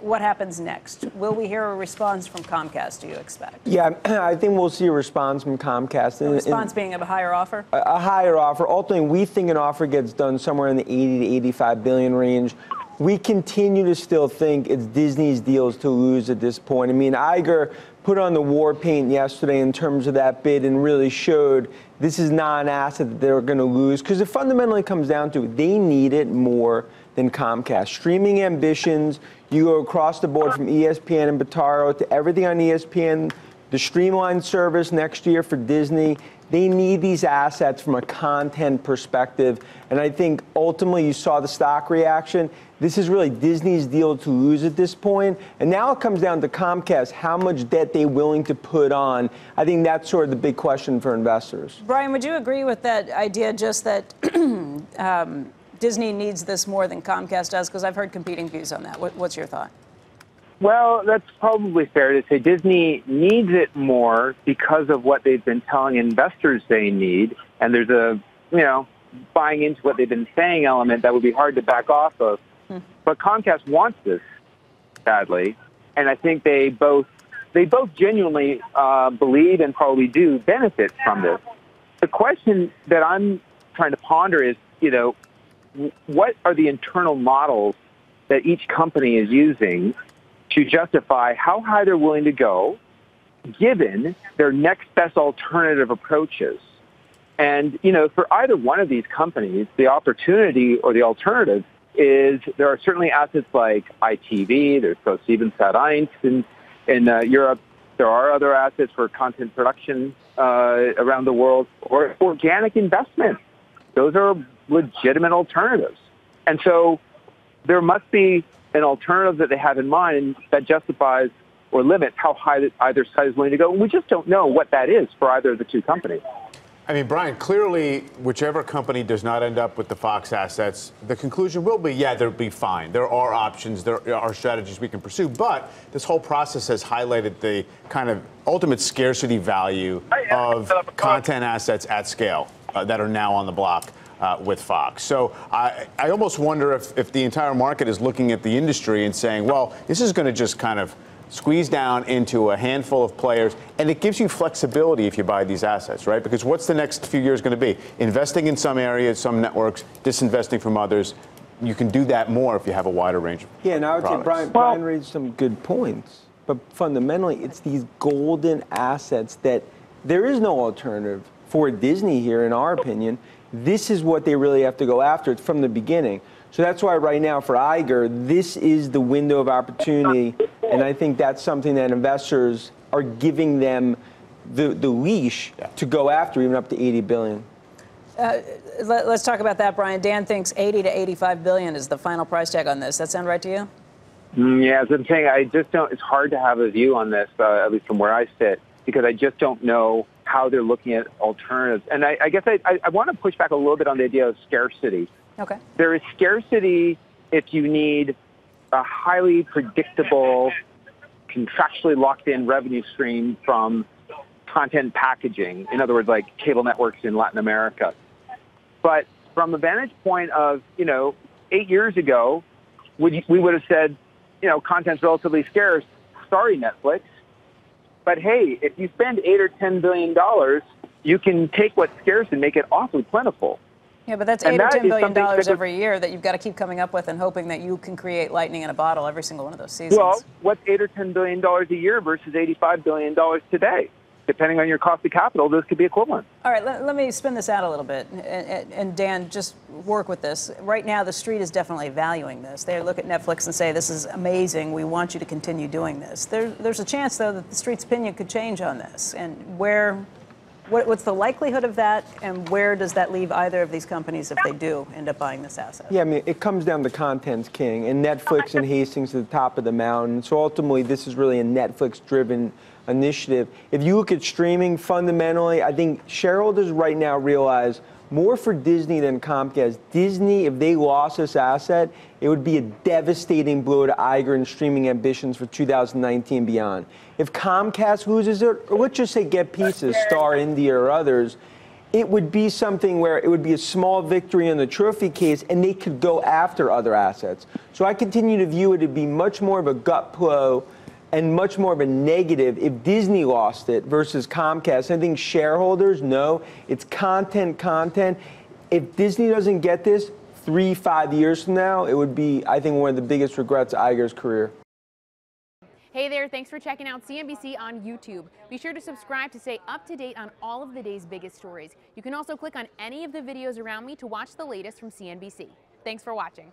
what happens next? Will we hear a response from Comcast, do you expect? Yeah, I think we'll see a response from Comcast. A response being a higher offer? A higher offer. Ultimately, we think an offer gets done somewhere in the 80 to 85 billion range. We continue to still think it's Disney's deals to lose at this point. I mean, Iger put on the war paint yesterday in terms of that bid and really showed this is not an asset that they're going to lose, because it fundamentally comes down to they need it more than Comcast. Streaming ambitions, you go across the board from ESPN and Bataro to everything on ESPN, the streamlined service next year for Disney. They need these assets from a content perspective. And I think ultimately you saw the stock reaction. This is really Disney's deal to lose at this point. And now it comes down to Comcast, how much debt they're willing to put on. I think that's sort of the big question for investors. Brian, would you agree with that idea just that Disney needs this more than Comcast does? Because I've heard competing views on that. What's your thought? Well, that's probably fair to say. Disney needs it more because of what they've been telling investors they need. And there's a, buying into what they've been saying element that would be hard to back off of. But Comcast wants this badly. And I think they both genuinely believe and probably do benefit from this. The question that I'm trying to ponder is, what are the internal models that each company is using to justify how high they're willing to go, given their next best alternative approaches? And, for either one of these companies, the opportunity or the alternative is there are certainly assets like ITV, there's ProSiebenSat.1 in Europe. There are other assets for content production around the world, or organic investment. Those are legitimate alternatives. And so there must be an alternative that they have in mind that justifies or limits how high either side is willing to go. And we just don't know what that is for either of the two companies. I mean, Brian, clearly, whichever company does not end up with the Fox assets, the conclusion will be, yeah, they'll be fine. There are options. There are strategies we can pursue. But this whole process has highlighted the kind of ultimate scarcity value of content assets at scale that are now on the block with Fox. So I almost wonder if the entire market is looking at the industry and saying, well, this is going to just kind of squeeze down into a handful of players, and it gives you flexibility if you buy these assets, right? Because what's the next few years going to be? Investing in some areas, some networks, disinvesting from others. You can do that more if you have a wider range of Yeah, and I would say Brian raised some good points, but fundamentally it's these golden assets that there is no alternative for Disney here, in our opinion. This is what they really have to go after. It's from the beginning. So that's why right now for Iger, this is the window of opportunity. And I think that's something that investors are giving them the leash to go after, even up to 80 billion. Let's talk about that, Brian. Dan thinks 80 to 85 billion is the final price tag on this. That sound right to you? Yeah, as I'm saying, I just don't, it's hard to have a view on this, at least from where I sit, because I just don't know how they're looking at alternatives. And I guess I want to push back a little bit on the idea of scarcity. Okay. There is scarcity if you need a highly predictable, contractually locked-in revenue stream from content packaging. In other words, like cable networks in Latin America. But from a vantage point of, 8 years ago, we would have said, content's relatively scarce. Sorry, Netflix. But hey, if you spend $8 or $10 billion, you can take what's scarce and make it awfully plentiful. Yeah, but that's $8 or $10 billion every year that you've got to keep coming up with and hoping that you can create lightning in a bottle every single one of those seasons. Well, what's $8 or $10 billion a year versus $85 billion today? Depending on your cost of capital, those could be equivalent. All right, let me spin this out a little bit. And Dan, just work with this. Right now, the street is definitely valuing this. They look at Netflix and say, this is amazing. We want you to continue doing this. There's a chance, though, that the street's opinion could change on this. And what's the likelihood of that, and where does that leave either of these companies if they do end up buying this asset? Yeah, I mean, it comes down to content's king, and Netflix and Hastings at the top of the mountain. So ultimately, this is really a Netflix-driven initiative. If you look at streaming, fundamentally, I think shareholders right now realize more for Disney than Comcast. Disney, if they lost this asset, it would be a devastating blow to Iger and streaming ambitions for 2019 and beyond. If Comcast loses it, or let's just say get pieces, Star, India, or others, it would be something where it would be a small victory in the trophy case and they could go after other assets. So I continue to view it to be much more of a gut blow and much more of a negative if Disney lost it versus Comcast. I think shareholders know it's content. If Disney doesn't get this 3-5 years from now, it would be, I think, one of the biggest regrets of Iger's career. Hey there, thanks for checking out CNBC on YouTube. Be sure to subscribe to stay up to date on all of the day's biggest stories. You can also click on any of the videos around me to watch the latest from CNBC. Thanks for watching.